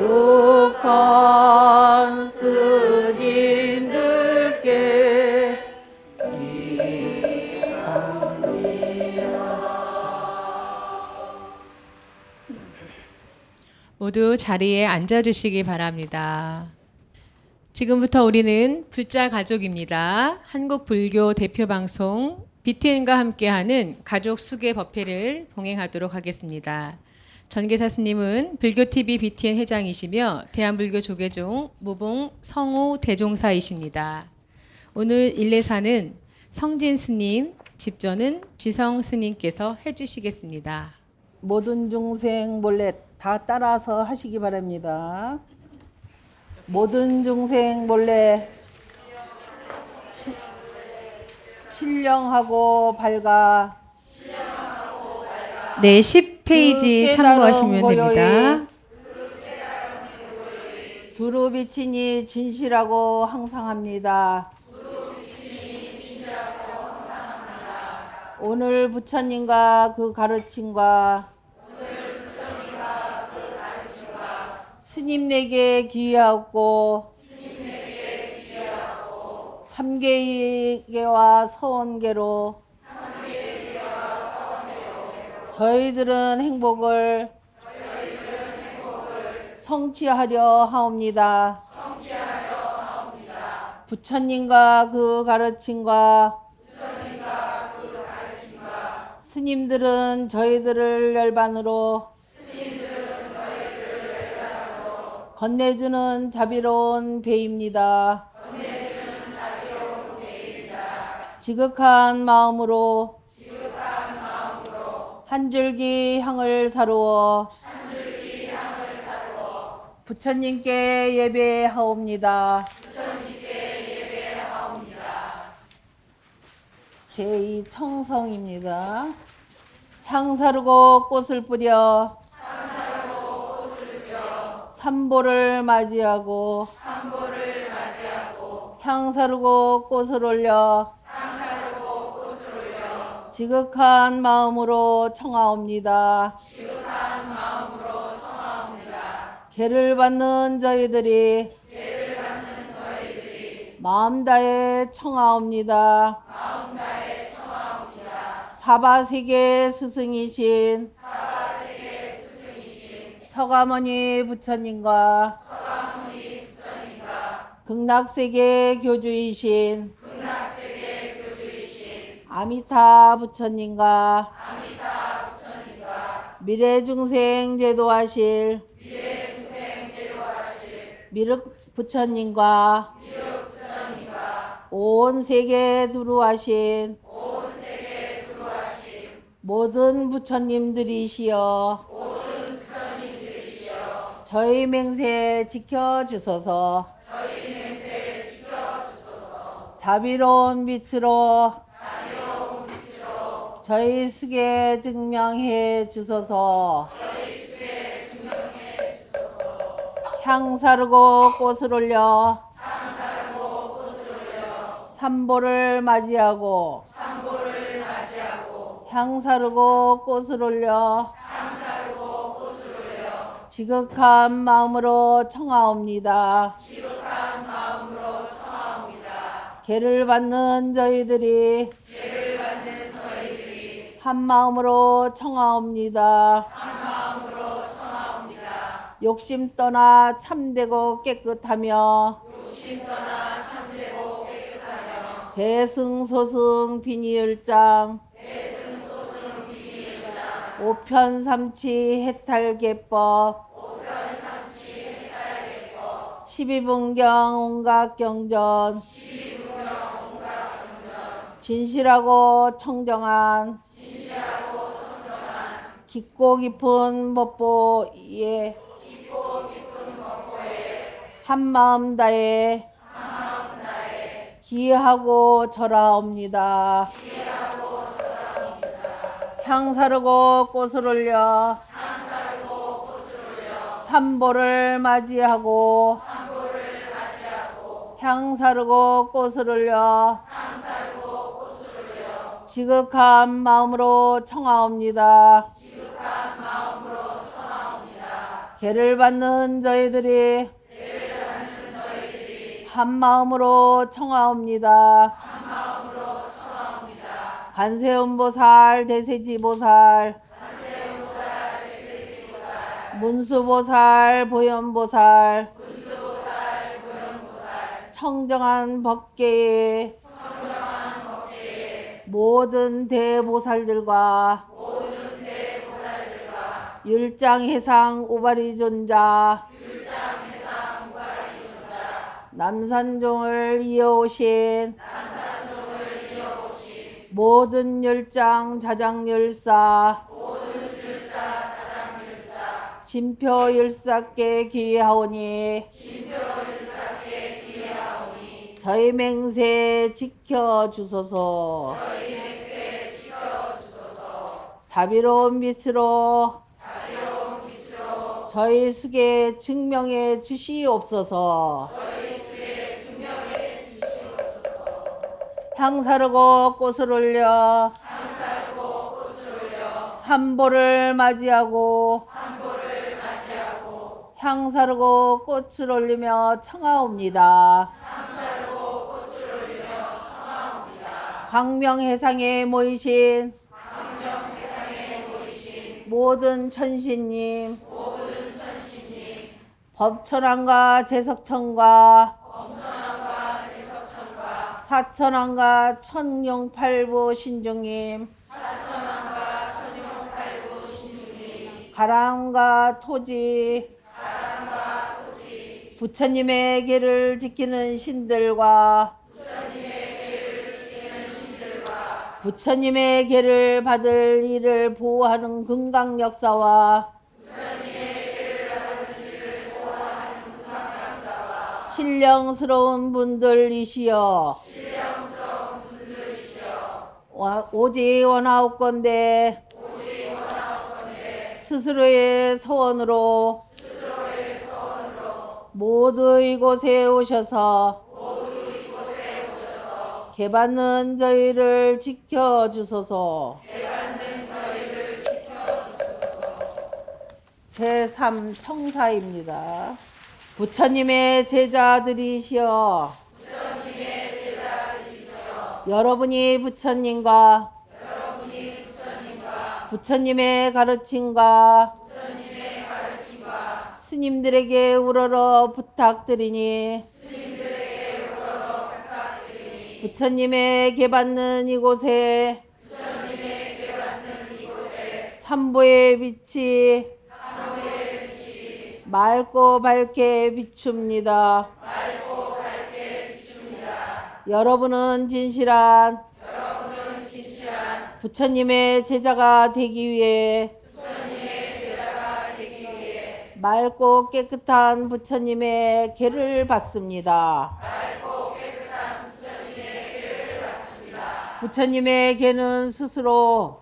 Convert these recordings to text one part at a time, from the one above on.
거룩한 스님들께 모두 자리에 앉아주시기 바랍니다. 지금부터 우리는 불자 가족입니다. 한국 불교 대표 방송 BTN과 함께하는 가족 수계 법회를 봉행하도록 하겠습니다. 전계사 스님은 불교TV BTN 회장이시며 대한불교 조계종 무봉 성우 대종사이십니다. 오늘 일례사는 성진 스님, 집전은 지성 스님께서 해주시겠습니다. 모든 중생 몰래 다 따라서 하시기 바랍니다. 모든 중생 몰래 신령하고 밝아 네, 10페이지 참고하시면 됩니다. 두루 비치니 진실하고 항상합니다. 오늘 부처님과 그 가르침과 스님에게 귀하옵고 삼계계와 서원계로 저희들은 행복을 성취하려 하옵니다. 부처님과 그 가르침과 스님들은 저희들을 열반으로 건네주는 자비로운 배입니다. 지극한 마음으로 한 줄기 향을 사루어 부처님께 예배하옵니다. 제2청성입니다. 향 사르고 꽃을 뿌려 삼보를 맞이하고 향 사르고 꽃을 올려 지극한 마음으로 청하옵니다. 계를 받는 저희들이 마음 다해 청하옵니다. 사바세계 스승이신 서가모니 부처님과 극락세계 교주이신 아미타 부처님과 미래중생 제도하실 미륵 부처님과 온 세계 두루하신 모든 부처님들이시여 저희 맹세 지켜주소서. 자비로운 빛으로 저희 숙에 증명해 주소서. 향 사르고 꽃을 올려 삼보를 맞이하고 향 사르고 꽃을 올려 지극한 마음으로 청하옵니다. 계를 받는 저희들이 한 마음으로 청하옵니다. 욕심 떠나 참되고 깨끗하며 대승소승 비니율장 오편삼치 해탈계법 12분경 온각경전 진실하고 청정한 깊고 깊은 법보에 한마음 다해 기하고 절하옵니다. 향 사르고 꽃을 올려 삼보를 맞이하고 향 사르고 꽃을 올려 지극한 마음으로 청하옵니다. 계를 받는 저희들이 한 마음으로 청하옵니다. 관세음보살, 대세지보살, 문수보살, 보현보살, 청정한 법계의 모든 대보살들과 율장해상 우바리존자, 남산종을 이어오신 모든 율장 자장율사, 진표율사께 기하오니 저희 맹세 지켜주소서. 자비로운 빛으로 저희 숙에 증명해 주시옵소서. 향사르고 꽃을 올려 삼보를 맞이하고 향사르고 꽃을 올리며 청하옵니다. 광명해상에 모이신 모든 천신님, 법천왕과 제석천과 사천왕과 천룡팔부 신중님, 가람과 토지, 부처님의 계를 지키는 신들과 부처님의 계를 받을 이를 보호하는 금강 역사와 신령스러운 분들이시여 오직 원하옵건대 스스로의 소원으로 모두 이곳에 오셔서 계받는 저희를 지켜주소서. 제3청사입니다. 부처님의 제자들이시여 여러분이 부처님과 부처님의 가르침과 스님들에게 우러러 부탁드리니 부처님의 계받는 이곳에 삼보의 빛이 맑고 밝게 비춥니다. 여러분은 진실한 부처님의 제자가 되기 위해 맑고 깨끗한 부처님의 계를 받습니다. 부처님의 계는 스스로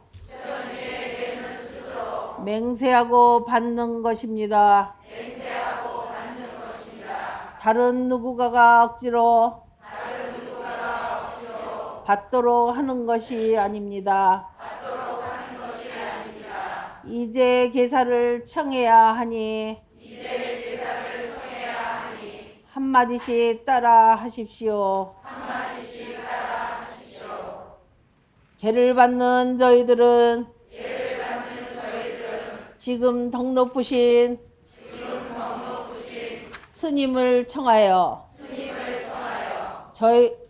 맹세하고 받는 것입니다. 다른 누구가 억지로 받도록 하는 것이 아닙니다. 이제 계사를 청해야 하니 한마디씩 따라 하십시오. 계를 받는 저희들은 지금 덕 높으신 스님을 청하여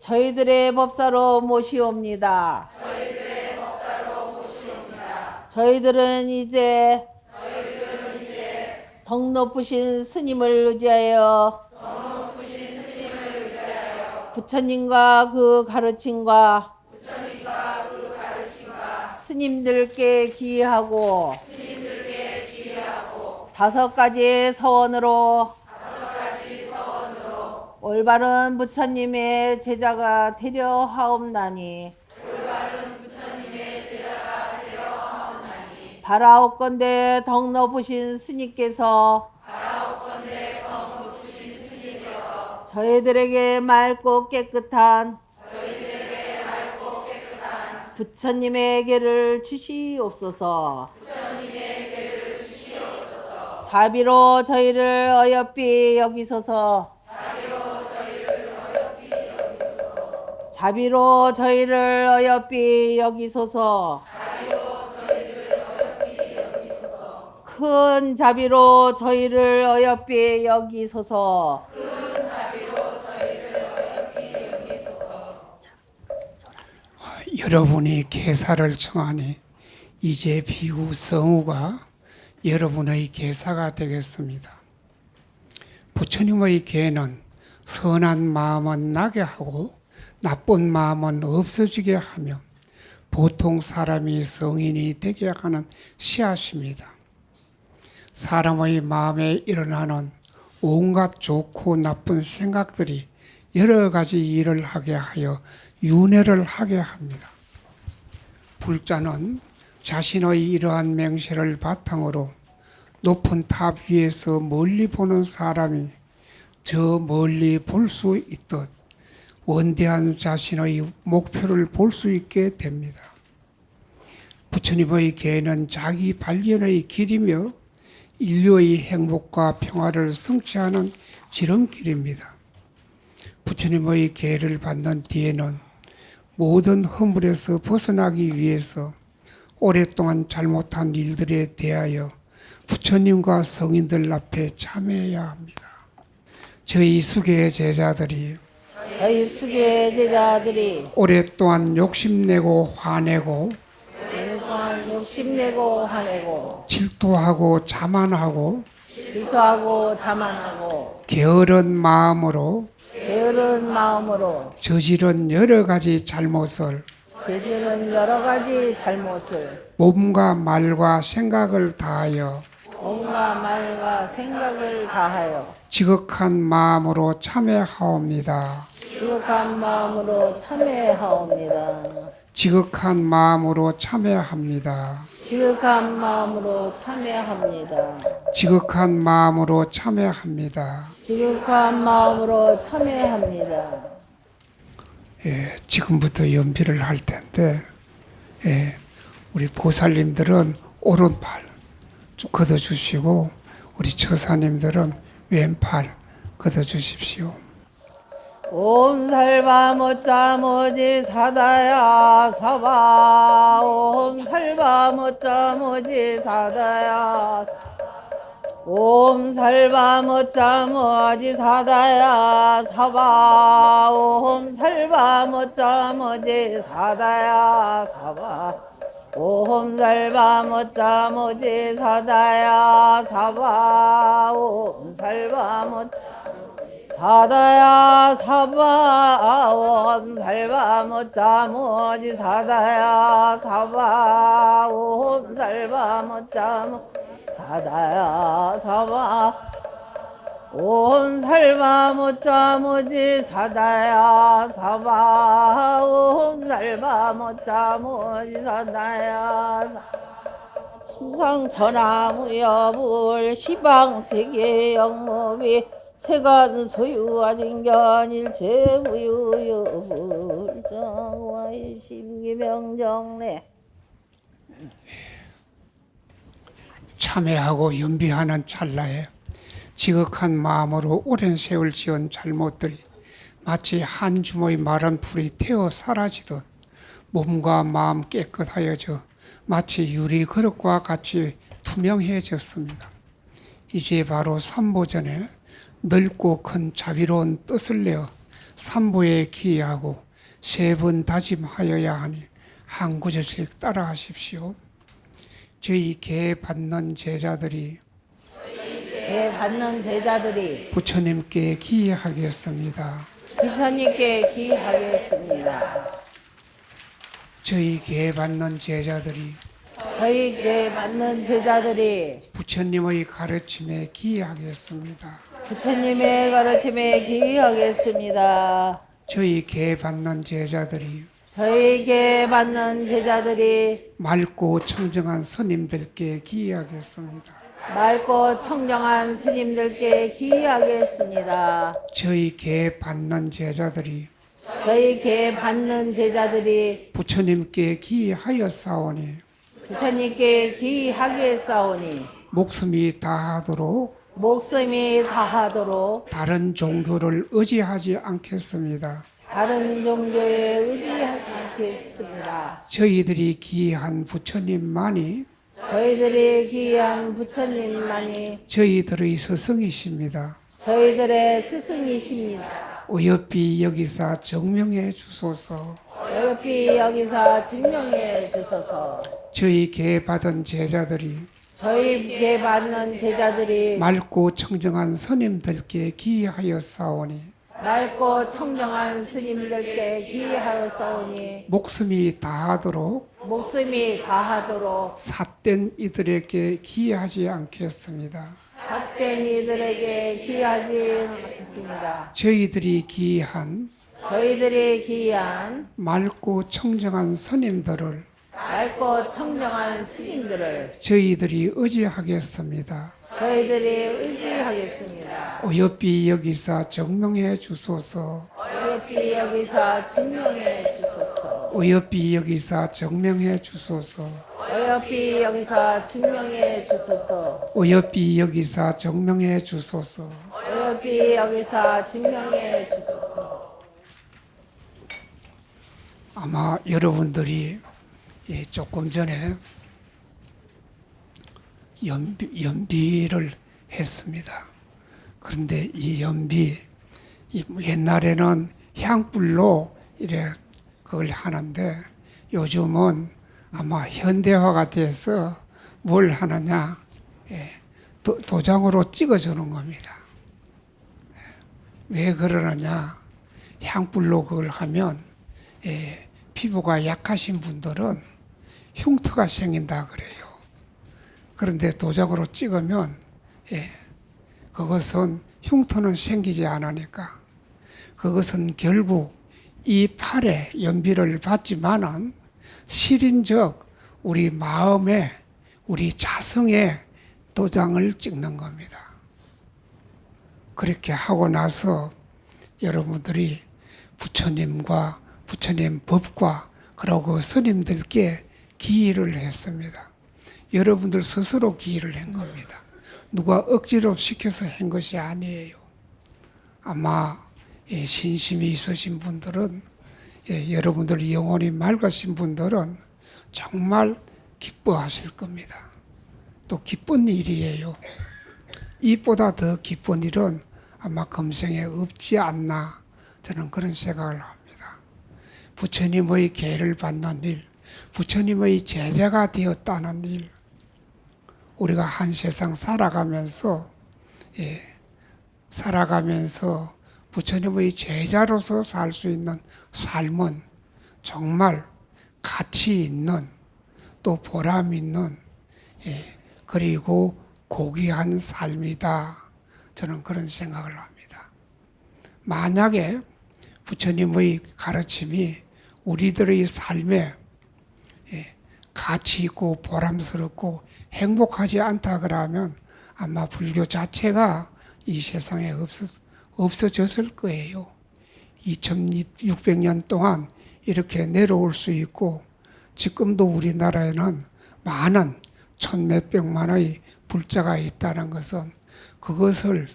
저희들의 법사로 모시옵니다. 저희들은 이제 덕 높으신 스님을 의지하여 부처님과 그 가르침과 스님들께 기하고 5가지의 서원으로 올바른 부처님의 제자가 되려 하옵나니 바라옵건대 덕 높으신 스님께서 저희들에게 맑고 깨끗한 부처님의 계를 주시옵소서. 자비로 저희를 어여삐 여기소서. 자비로 저희를 어여삐 여기소서. 큰 자비로 저희를 어여삐 여기소서. 여러분이 계사를 청하니 이제 비구 성우가 여러분의 계사가 되겠습니다. 부처님의 계는 선한 마음은 나게 하고 나쁜 마음은 없어지게 하며 보통 사람이 성인이 되게 하는 씨앗입니다. 사람의 마음에 일어나는 온갖 좋고 나쁜 생각들이 여러 가지 일을 하게 하여 윤회를 하게 합니다. 불자는 자신의 이러한 맹세를 바탕으로 높은 탑 위에서 멀리 보는 사람이 저 멀리 볼 수 있듯 원대한 자신의 목표를 볼 수 있게 됩니다. 부처님의 계는 자기 발견의 길이며 인류의 행복과 평화를 성취하는 지름길입니다. 부처님의 계를 받는 뒤에는 모든 허물에서 벗어나기 위해서 오랫동안 잘못한 일들에 대하여 부처님과 성인들 앞에 참회해야 합니다. 저희 수계의 제자들이 오랫동안 욕심내고 화내고 질투하고 자만하고 게으른 마음으로 저지른 여러 가지 잘못을 몸과 말과 생각을 다하여 지극한 마음으로 참회하옵니다. 지극한 마음으로 참회합니다. 지극한 마음으로 참회합니다. 예, 지금부터 연비를 할 텐데, 예, 우리 보살님들은 오른팔 좀 걷어주시고, 우리 처사님들은 왼팔 걷어주십시오. 옴살바 모짜 모지 사다야 사바. 옴살바 모짜 모지 사다야. 옴살바 모짜 모지 사다야 사바. 옴살바 모짜 모지 사다야 사바. 옴살바 모짜 모지 사다야 사바. 옴살바 모짜 사다야 사바. 옴살바 모짜 모지 사다야 사바. 옴살바 모짜 모지 사다야 사바. 옴살바 모짜 모지 사다야 사바. 옴살바 모짜 모지 사다야 사바. 천상천하무여불 시방세계 영무비 세간 소유아진견 일체무유여불정와일심기명정래. 참회하고 연비하는 찰나에 지극한 마음으로 오랜 세월 지은 잘못들이 마치 한 줌의 마른 풀이 태워 사라지듯 몸과 마음 깨끗하여져 마치 유리 그릇과 같이 투명해졌습니다. 이제 바로 삼보전에 넓고 큰 자비로운 뜻을 내어 삼보에 기하고 3번 다짐하여야 하니 한 구절씩 따라하십시오. 저희 계 받는 제자들이 부처님께 기하겠습니다. 저희 계 받는 제자들이 부처님의 가르침에 기하겠습니다. 저희 계 받는 제자들이 맑고 청정한 스님들께 기하겠습니다. 저희 계 받는 제자들이 부처님께 기하였사오니 목숨이 다하도록 목숨이 다하도록 다른 종교를 의지하지 않겠습니다. 다른 종교에 의지하지 않겠습니다. 저희들이 귀한 부처님만이 저희들이 귀한 부처님만이 저희들의 스승이십니다. 저희들의 스승이십니다. 어여삐 여기사 증명해 주소서. 어여삐 여기서 증명해 주소서. 저희께 받은 제자들이 저희에게 받는 제자들이 맑고 청정한 스님들께 기하였사오니 맑고 청정한 스님들께 기하였사오니 목숨이 다하도록 목숨이 다하도록 삿된 이들에게 기하지 않겠습니다. 삿된 이들에게 기하지 않습니다. 저희들이 기한 저희들이 기한 맑고 청정한 스님들을 맑고 청정한 스님들을 저희들이 의지하겠습니다. 저희들이 의지하겠습니다. 어여삐 여기사 증명해 주소서. 어여삐 여기서 증명해 주소서. 어여삐 여기사 증명해 주소서. 어여삐 여기서 증명해 주소서. 어여삐 여기사 증명해 주소서. 어여삐 여기서 증명해 주소서. 아마 여러분들이 조금 전에 연비를 했습니다. 그런데 이 연비 옛날에는 향불로 이래 그걸 하는데 요즘은 아마 현대화가 돼서 뭘 하느냐 도장으로 찍어주는 겁니다. 왜 그러느냐 향불로 그걸 하면 피부가 약하신 분들은 흉터가 생긴다 그래요. 그런데 도장으로 찍으면 그것은 흉터는 생기지 않으니까 그것은 결국 이 팔에 연비를 받지만은 실인적 우리 마음에 우리 자성에 도장을 찍는 겁니다. 그렇게 하고 나서 여러분들이 부처님과 부처님 법과 그리고 스님들께 기의를 했습니다. 여러분들 스스로 기의를 한 겁니다. 누가 억지로 시켜서 한 것이 아니에요. 아마 신심이 있으신 분들은 여러분들 영혼이 맑으신 분들은 정말 기뻐하실 겁니다. 또 기쁜 일이에요. 이보다 더 기쁜 일은 아마 금생에 없지 않나 저는 그런 생각을 합니다. 부처님의 계를 받는 일, 부처님의 제자가 되었다는 일, 우리가 한 세상 살아가면서 부처님의 제자로서 살 수 있는 삶은 정말 가치 있는 또 보람 있는 그리고 고귀한 삶이다. 저는 그런 생각을 합니다. 만약에 부처님의 가르침이 우리들의 삶에 가치 있고 보람스럽고 행복하지 않다 그러면 아마 불교 자체가 이 세상에 없어졌을 거예요. 2600년 동안 이렇게 내려올 수 있고 지금도 우리나라에는 많은 천몇백만의 불자가 있다는 것은 그것을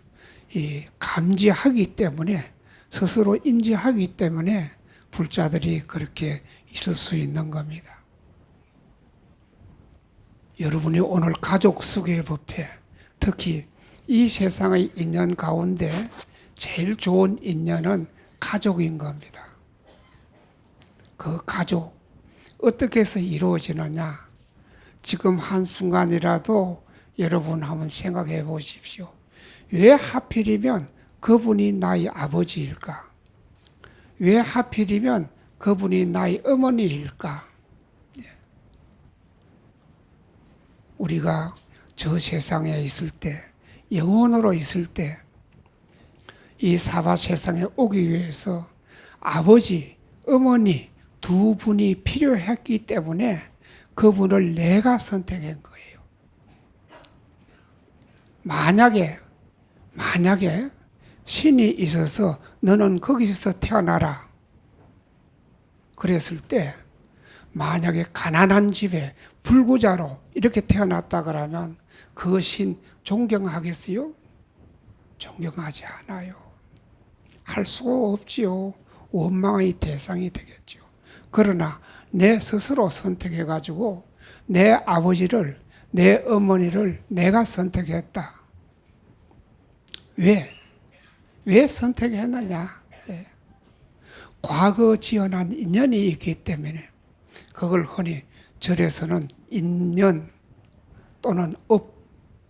감지하기 때문에 스스로 인지하기 때문에 불자들이 그렇게 있을 수 있는 겁니다. 여러분이 오늘 가족 수계 법회, 특히 이 세상의 인연 가운데 제일 좋은 인연은 가족인 겁니다. 그 가족, 어떻게 해서 이루어지느냐? 지금 한순간이라도 여러분 한번 생각해 보십시오. 왜 하필이면 그분이 나의 아버지일까? 왜 하필이면 그분이 나의 어머니일까? 우리가 저 세상에 있을 때, 영혼으로 있을 때, 이 사바 세상에 오기 위해서 아버지, 어머니 두 분이 필요했기 때문에 그분을 내가 선택한 거예요. 만약에 신이 있어서 너는 거기서 태어나라 그랬을 때 만약에 가난한 집에 불구자로 이렇게 태어났다 그러면 그것이 존경하겠어요? 존경하지 않아요. 할 수가 없지요. 원망의 대상이 되겠죠. 그러나 내 스스로 선택해가지고 내 아버지를, 내 어머니를 내가 선택했다. 왜 선택했느냐? 과거 지어난 인연이 있기 때문에 그걸 흔히 절에서는 인연 또는 업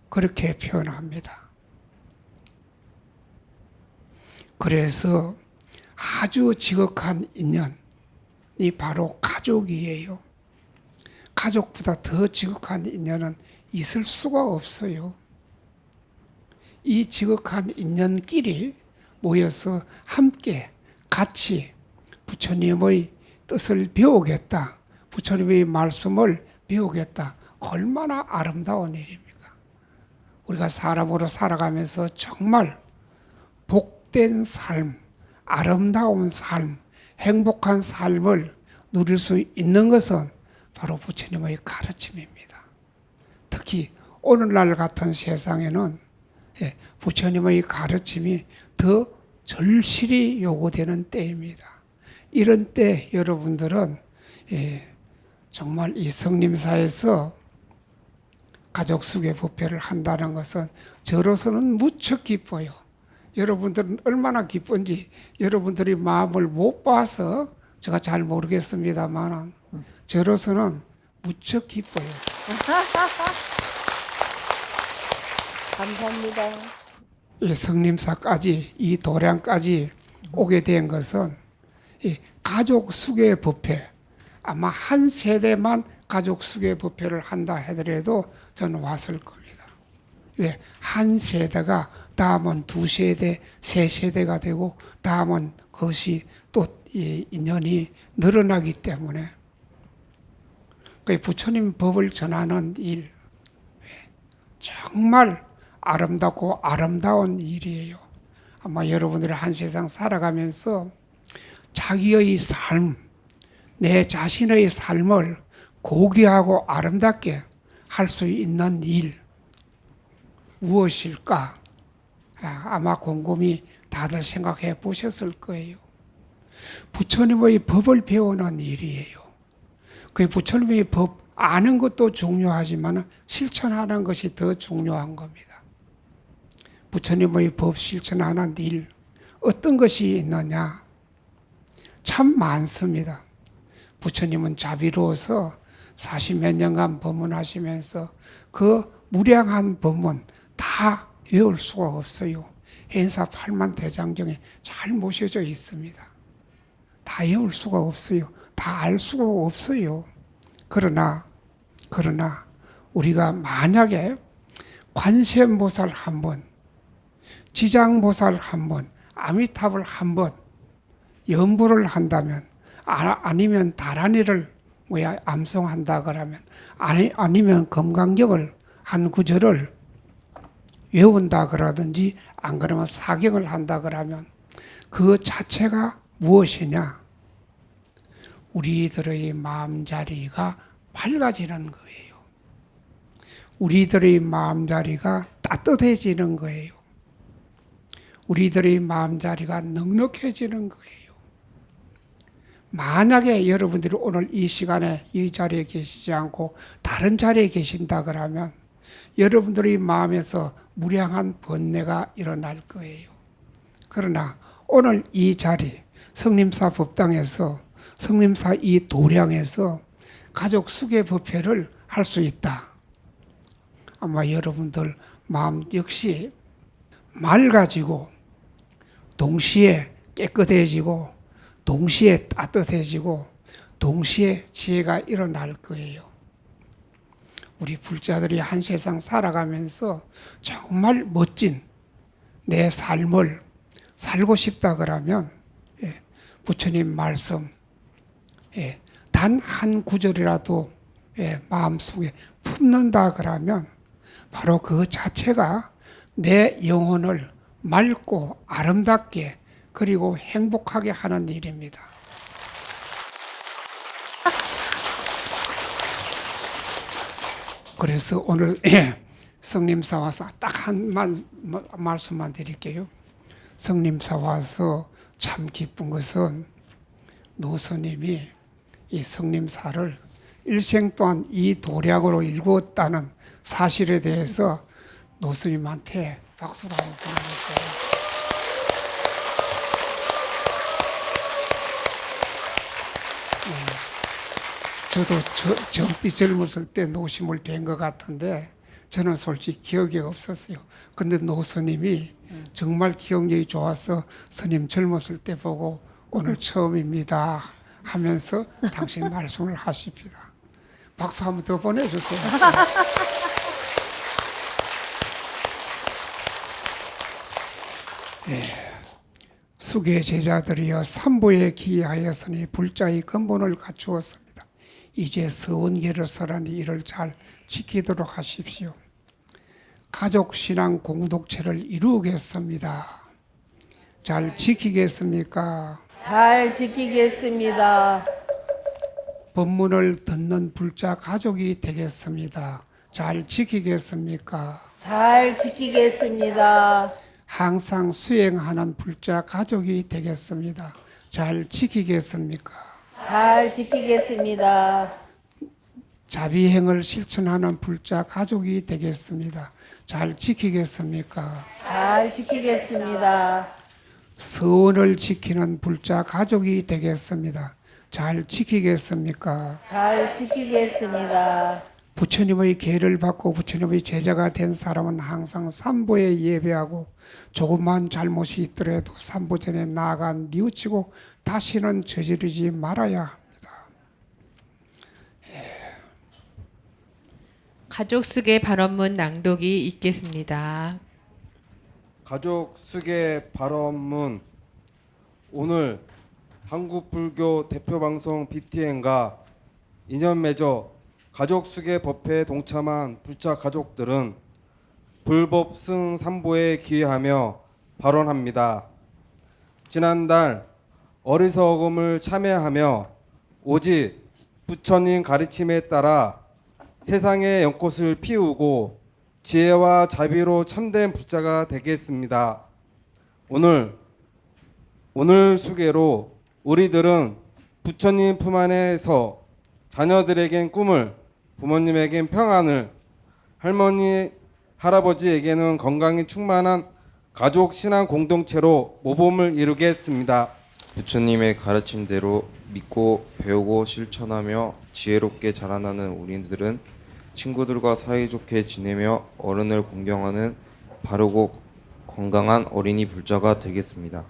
그렇게 표현합니다. 그래서 아주 지극한 인연이 바로 가족이에요. 가족보다 더 지극한 인연은 있을 수가 없어요. 이 지극한 인연끼리 모여서 함께 같이 부처님의 뜻을 배우겠다. 부처님의 말씀을 배우겠다. 얼마나 아름다운 일입니까? 우리가 사람으로 살아가면서 정말 복된 삶, 아름다운 삶, 행복한 삶을 누릴 수 있는 것은 바로 부처님의 가르침입니다. 특히 오늘날 같은 세상에는 부처님의 가르침이 더 절실히 요구되는 때입니다. 이런 때 여러분들은 정말 이 성림사에서 가족수계 법회를 한다는 것은 저로서는 무척 기뻐요. 여러분들은 얼마나 기쁜지 여러분들이 마음을 못 봐서 제가 잘 모르겠습니다만 저로서는 무척 기뻐요. 감사합니다. 이 성림사까지 이 도량까지 오게 된 것은 이 가족수계 법회 아마 한 세대만 가족수계 법회를 한다 하더라도 저는 왔을 겁니다. 왜? 한 세대가 다음은 두 세대, 세 세대가 되고 다음은 그것이 또 이 인연이 늘어나기 때문에 그 부처님 법을 전하는 일 정말 아름답고 아름다운 일이에요. 아마 여러분들이 한 세상 살아가면서 자기의 삶, 내 자신의 삶을 고귀하고 아름답게 할 수 있는 일 무엇일까? 아마 곰곰이 다들 생각해 보셨을 거예요. 부처님의 법을 배우는 일이에요. 그 부처님의 법 아는 것도 중요하지만 실천하는 것이 더 중요한 겁니다. 부처님의 법 실천하는 일 어떤 것이 있느냐? 참 많습니다. 부처님은 자비로워서 40몇 년간 법문하시면서 그 무량한 법문 다 외울 수가 없어요. 행사 8만 대장경에 잘 모셔져 있습니다. 다 외울 수가 없어요. 다 알 수가 없어요. 그러나 우리가 만약에 관세음보살 한 번, 지장보살 한 번, 아미타불 한 번 연부를 한다면 아니면 다란이를 암송한다 그러면 아니면 금강경을 한 구절을 외운다 그러든지 안 그러면 사경을 한다 그러면 그 자체가 무엇이냐? 우리들의 마음자리가 밝아지는 거예요. 우리들의 마음자리가 따뜻해지는 거예요. 우리들의 마음자리가 넉넉해지는 거예요. 만약에 여러분들이 오늘 이 시간에 이 자리에 계시지 않고 다른 자리에 계신다 그러면 여러분들의 마음에서 무량한 번뇌가 일어날 거예요. 그러나 오늘 이 자리 성림사 법당에서 성림사 이 도량에서 가족 수계 법회를 할 수 있다. 아마 여러분들 마음 역시 맑아지고 동시에 깨끗해지고 동시에 따뜻해지고 동시에 지혜가 일어날 거예요. 우리 불자들이 한 세상 살아가면서 정말 멋진 내 삶을 살고 싶다 그러면 부처님 말씀 단 한 구절이라도 마음속에 품는다 그러면 바로 그 자체가 내 영혼을 맑고 아름답게 그리고 행복하게 하는 일입니다. 그래서 오늘 성림사 와서 딱 한 말씀만 드릴게요. 성림사 와서 참 기쁜 것은 노스님이 이 성림사를 일생 동안 이 도략으로 읽었다는 사실에 대해서 노스님한테 박수를 한번 보내주세요. 저도 젊었을 때 노심을 뵌 것 같은데 저는 솔직히 기억이 없었어요. 그런데 노스님이 정말 기억력이 좋아서 스님 젊었을 때 보고 오늘 처음입니다 하면서 당신 말씀을 하십니다. 박수 한번 더 보내주세요. 수계 제자들이여 삼보에 기하였으니 불자의 근본을 갖추었습니다. 이제 서원계를 서라니 이를 잘 지키도록 하십시오. 가족 신앙 공동체를 이루겠습니다. 잘 지키겠습니까? 잘 지키겠습니다. 법문을 듣는 불자 가족이 되겠습니다. 잘 지키겠습니까? 잘 지키겠습니다. 항상 수행하는 불자 가족이 되겠습니다. 잘 지키겠습니까? 잘 지키겠습니다. 자비행을 실천하는 불자 가족이 되겠습니다. 잘 지키겠습니까? 잘 지키겠습니다. 서원을 지키는 불자 가족이 되겠습니다. 잘 지키겠습니까? 잘 지키겠습니다. 부처님의 계를 받고 부처님의 제자가 된 사람은 항상 삼보에 예배하고 조그만 잘못이 있더라도 삼보 전에 나아가 뉘우치고 다시는 저지르지 말아야 합니다. 가족 수계 발언문 낭독이 있겠습니다. 가족 수계 발언문. 오늘 한국불교 대표방송 BTN과 인연 맺어 가족 수계 법회에 동참한 불자 가족들은 불법 승 삼보에 기회하며 발언합니다. 지난달 어리석음을 참회하며 오직 부처님 가르침에 따라 세상의 연꽃을 피우고 지혜와 자비로 참된 불자가 되겠습니다. 오늘 수계로 우리들은 부처님 품 안에서 자녀들에겐 꿈을, 부모님에겐 평안을, 할머니, 할아버지에게는 건강이 충만한 가족 신앙 공동체로 모범을 이루겠습니다. 부처님의 가르침대로 믿고 배우고 실천하며 지혜롭게 자라나는 우리들은 친구들과 사이좋게 지내며 어른을 공경하는 바르고 건강한 어린이 불자가 되겠습니다.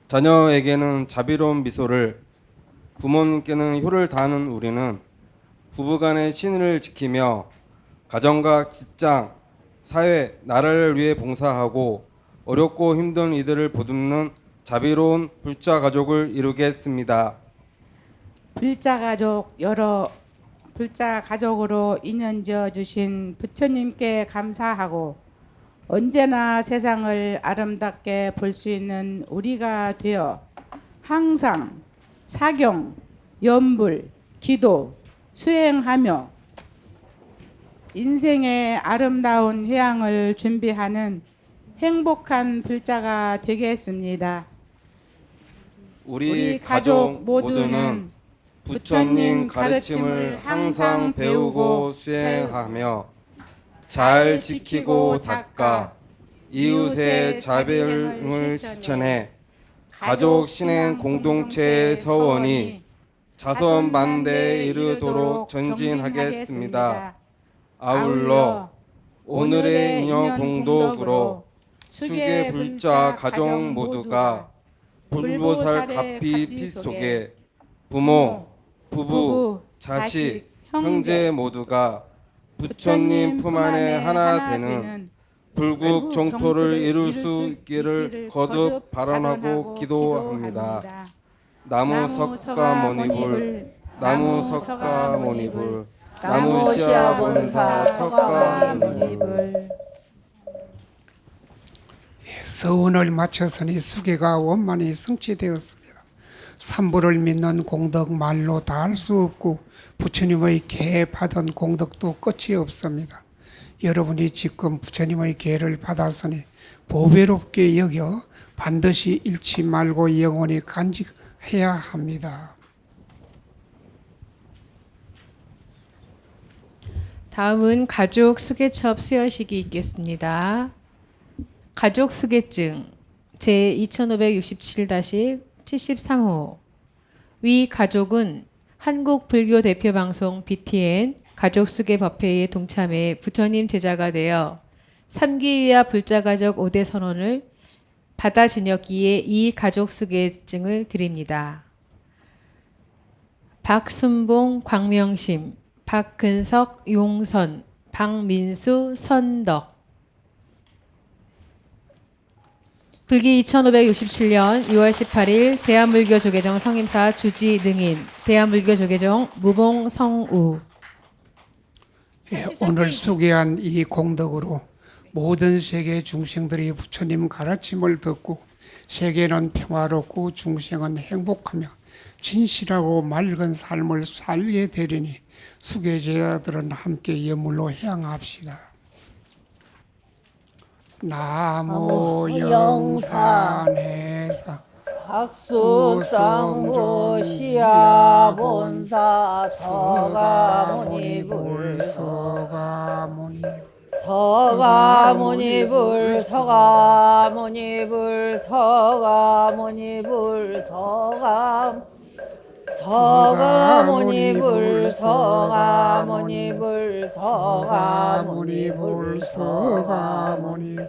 자녀에게는 자비로운 미소를, 부모님께는 효를 다하는 우리는 부부간의 신의를 지키며 가정과 직장, 사회, 나라를 위해 봉사하고 어렵고 힘든 이들을 보듬는 자비로운 불자 가족을 이루겠습니다. 불자 가족으로 인연 지어 주신 부처님께 감사하고 언제나 세상을 아름답게 볼 수 있는 우리가 되어 항상 사경, 염불, 기도, 수행하며 인생의 아름다운 회양을 준비하는 행복한 불자가 되겠습니다. 우리 가족 모두는 부처님 가르침을 항상 배우고 수행하며 잘 지키고 닦아 이웃의 자비를 실천해 가족 신행 공동체의 서원이 자선 만대에 이르도록 전진하겠습니다. 아울러 오늘의 인연 공덕으로 수계 불자 가족 모두가 불보살 가피 피 속에 부모, 부부, 자식, 형제 모두가 부처님 품 안에 하나 되는 불국 정토를 이룰 수 있기를 거듭 발언하고 기도합니다. 나무 석가모니불, 나무 석가모니불, 나무 시아본사 석가모니불. 서원을 마쳤으니 수계가 원만히 성취되었습니다. 삼부를 믿는 공덕 말로 다 할 수 없고 부처님의 계 받은 공덕도 끝이 없습니다. 여러분이 지금 부처님의 계를 받았으니 보배롭게 여겨 반드시 잃지 말고 영원히 간직해야 합니다. 다음은 가족 수계첩 수여식이 있겠습니다. 가족 수계증 제 2567-73호. 위 가족은 한국 불교 대표 방송 BTN 가족 수계 법회에 동참해 부처님 제자가 되어 3기위와 불자가족 5대 선언을 받아 지녔기에 이 가족 수계증을 드립니다. 박순봉, 광명심, 박근석, 용선, 박민수, 선덕. 불기 2567년 6월 18일 대한불교 조계종 성임사 주지 능인, 대한불교 조계종 무봉 성우. 예, 오늘 소개한 이 공덕으로 모든 세계 중생들이 부처님 가르침을 듣고 세계는 평화롭고 중생은 행복하며 진실하고 맑은 삶을 살게 되리니 수계자들은 함께 예물로 향합시다. 나무 영산해사 학수상조 시야본사 서가모니불 서가모니불 서가모니불 서가모니불 서가모니불 서가모니불 서가모니불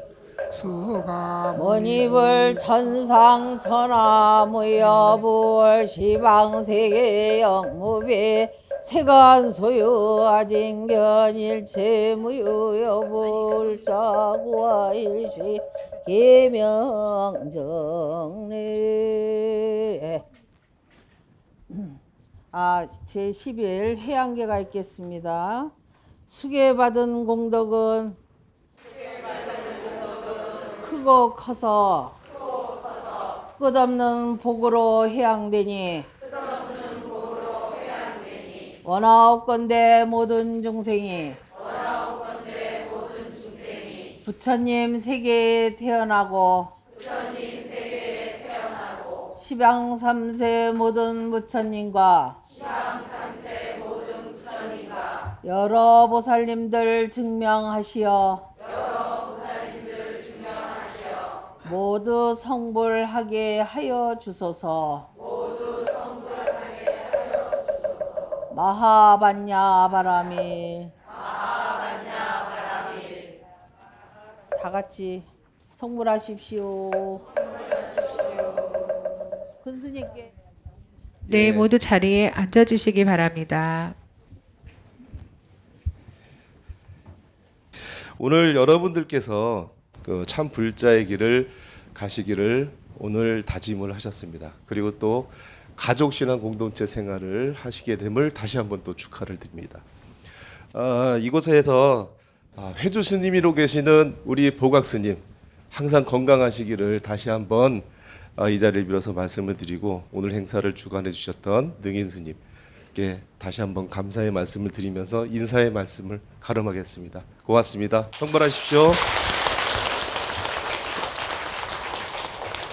모니불 천상 천하 무여불 시방세계 영무비 세간 소유 아진견 일체 무유여불자구와 일시 계명정례. 제11 해양계가 있겠습니다. 수계받은 공덕은 크고 커서 끝없는 복으로 해양되니 원하옵건대 모든 중생이 부처님 세계에 태어나고 시방삼세 모든 부처님과 여러 보살님들 증명하시어 모두 성불하게 하여 주소서. 마하반야 바라밀. 다 같이 성불하십시오. 큰 스님께. 네, 모두 자리에 앉아주시기 바랍니다. 오늘 여러분들께서 그 참 불자의 길을 가시기를 오늘 다짐을 하셨습니다. 그리고 또 가족신앙 공동체 생활을 하시게 됨을 다시 한번 또 축하를 드립니다. 이곳에서 회주 스님으로 계시는 우리 보각 스님 항상 건강하시기를 다시 한번 이 자리를 빌어서 말씀을 드리고 오늘 행사를 주관해 주셨던 능인 스님께 다시 한번 감사의 말씀을 드리면서 인사의 말씀을 가름하겠습니다. 고맙습니다. 성불하십시오.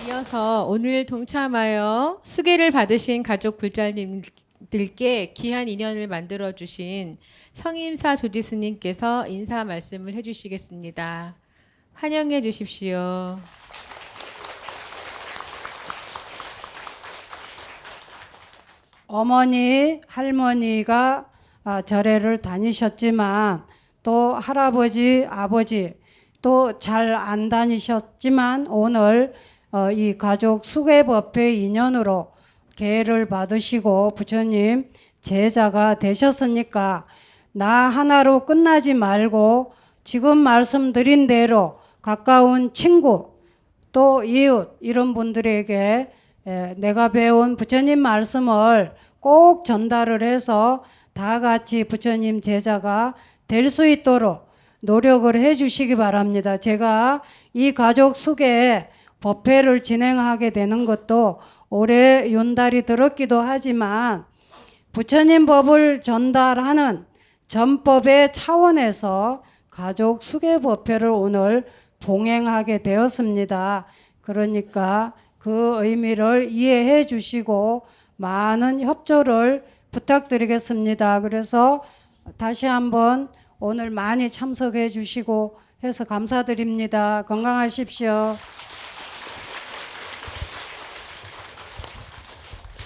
이어서 오늘 동참하여 수계를 받으신 가족 불자님들께 귀한 인연을 만들어 주신 성임사 조지 스님께서 인사 말씀을 해주시겠습니다. 환영해 주십시오. 어머니, 할머니가 절에를 다니셨지만 또 할아버지, 아버지 또 잘 안 다니셨지만 오늘 이 가족 수계법회 인연으로 계를 받으시고 부처님 제자가 되셨으니까 나 하나로 끝나지 말고 지금 말씀드린 대로 가까운 친구 또 이웃 이런 분들에게 내가 배운 부처님 말씀을 꼭 전달을 해서 다 같이 부처님 제자가 될 수 있도록 노력을 해 주시기 바랍니다. 제가 이 가족 수계 법회를 진행하게 되는 것도 올해 윤달이 들었기도 하지만 부처님 법을 전달하는 전법의 차원에서 가족 수계법회를 오늘 봉행하게 되었습니다. 그러니까 그 의미를 이해해 주시고 많은 협조를 부탁드리겠습니다. 그래서 다시 한번 오늘 많이 참석해 주시고 해서 감사드립니다. 건강하십시오.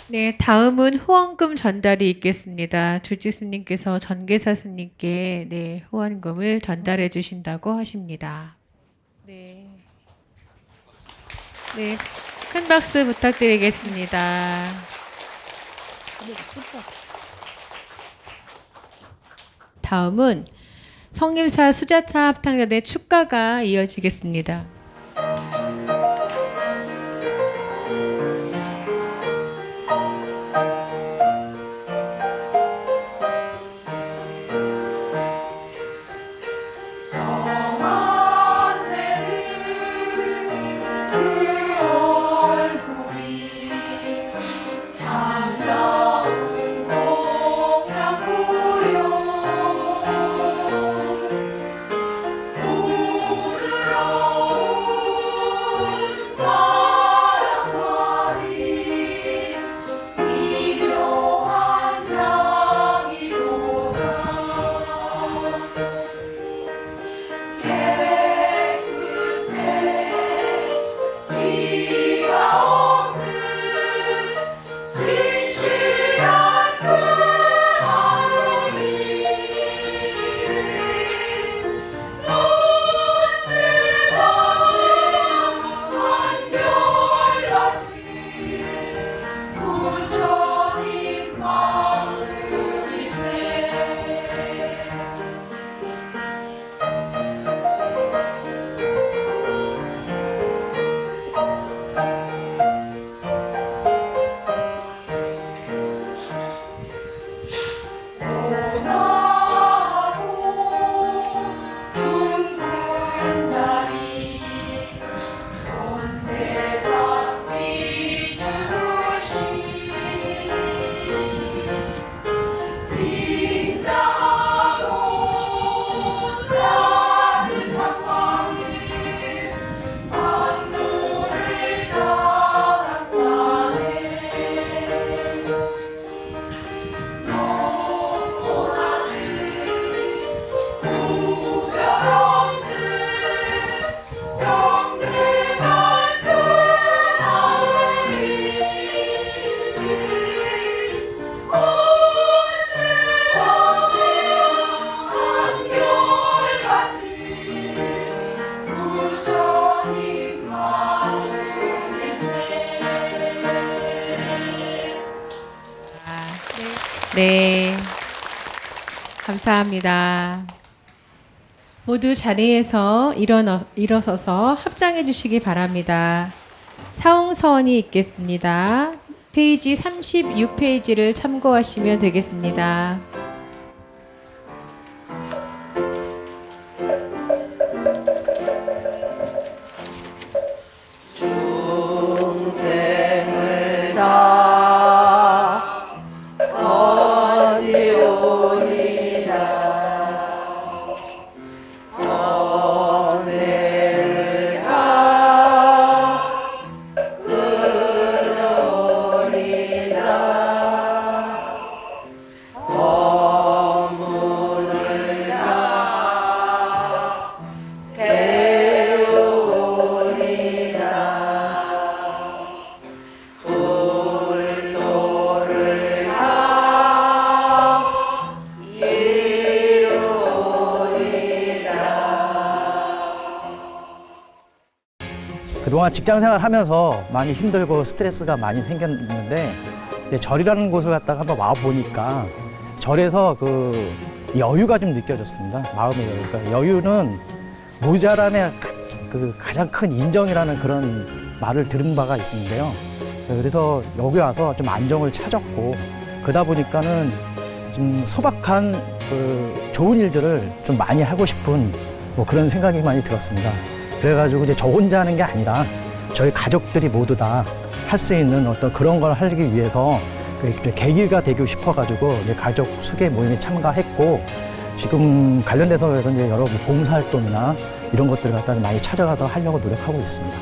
네, 다음은 후원금 전달이 있겠습니다. 조지 스님께서 전계사 스님께 네, 후원금을 전달해 주신다고 하십니다. 네. 네, 큰 박수 부탁드리겠습니다. 다음은 성림사 수자타 합창단의 축가가 이어지겠습니다. 네, 감사합니다. 모두 자리에서 일어서서 합장해 주시기 바랍니다. 사홍서원이 있겠습니다. 페이지 36페이지를 참고하시면 되겠습니다. 중생을 다 거니오리다 은혜를 다 끌어오리다 법문을 다 배우리다 불도를 다 그동안 직장생활 하면서 많이 힘들고 스트레스가 많이 생겼는데 이제 절이라는 곳을 갔다가 한번 와보니까 절에서 그 여유가 좀 느껴졌습니다. 마음의 여유. 그러니까 여유는 모자람의 그 가장 큰 인정이라는 그런 말을 들은 바가 있는데요. 그래서 여기 와서 좀 안정을 찾았고 그러다 보니까는 좀 소박한 그 좋은 일들을 좀 많이 하고 싶은 뭐 그런 생각이 많이 들었습니다. 그래가지고 이제 저 혼자 하는 게 아니라 저희 가족들이 모두 다 할 수 있는 어떤 그런 걸 하기 위해서 그 계기가 되고 싶어가지고 이제 가족 수계 모임에 참가했고 지금 관련돼서 이제 여러 봉사활동이나 이런 것들을 갖다 많이 찾아가서 하려고 노력하고 있습니다.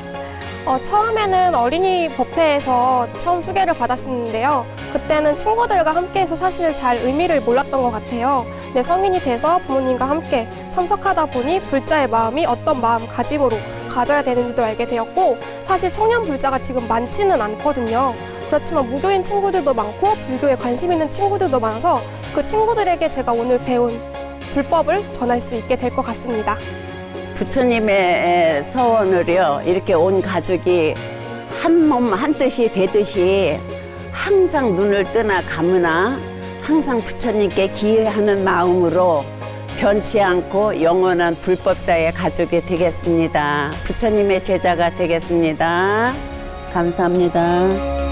처음에는 어린이 법회에서 처음 수계를 받았었는데요. 그때는 친구들과 함께해서 사실 잘 의미를 몰랐던 것 같아요. 근데 성인이 돼서 부모님과 함께 참석하다 보니 불자의 마음이 어떤 마음가짐으로 가져야 되는지도 알게 되었고 사실 청년 불자가 지금 많지는 않거든요. 그렇지만 무교인 친구들도 많고 불교에 관심 있는 친구들도 많아서 그 친구들에게 제가 오늘 배운 불법을 전할 수 있게 될 것 같습니다. 부처님의 서원을요 이렇게 온 가족이 한 몸 한 뜻이 되듯이 항상 눈을 뜨나 감으나 항상 부처님께 기회하는 마음으로 변치 않고 영원한 불법자의 가족이 되겠습니다. 부처님의 제자가 되겠습니다. 감사합니다.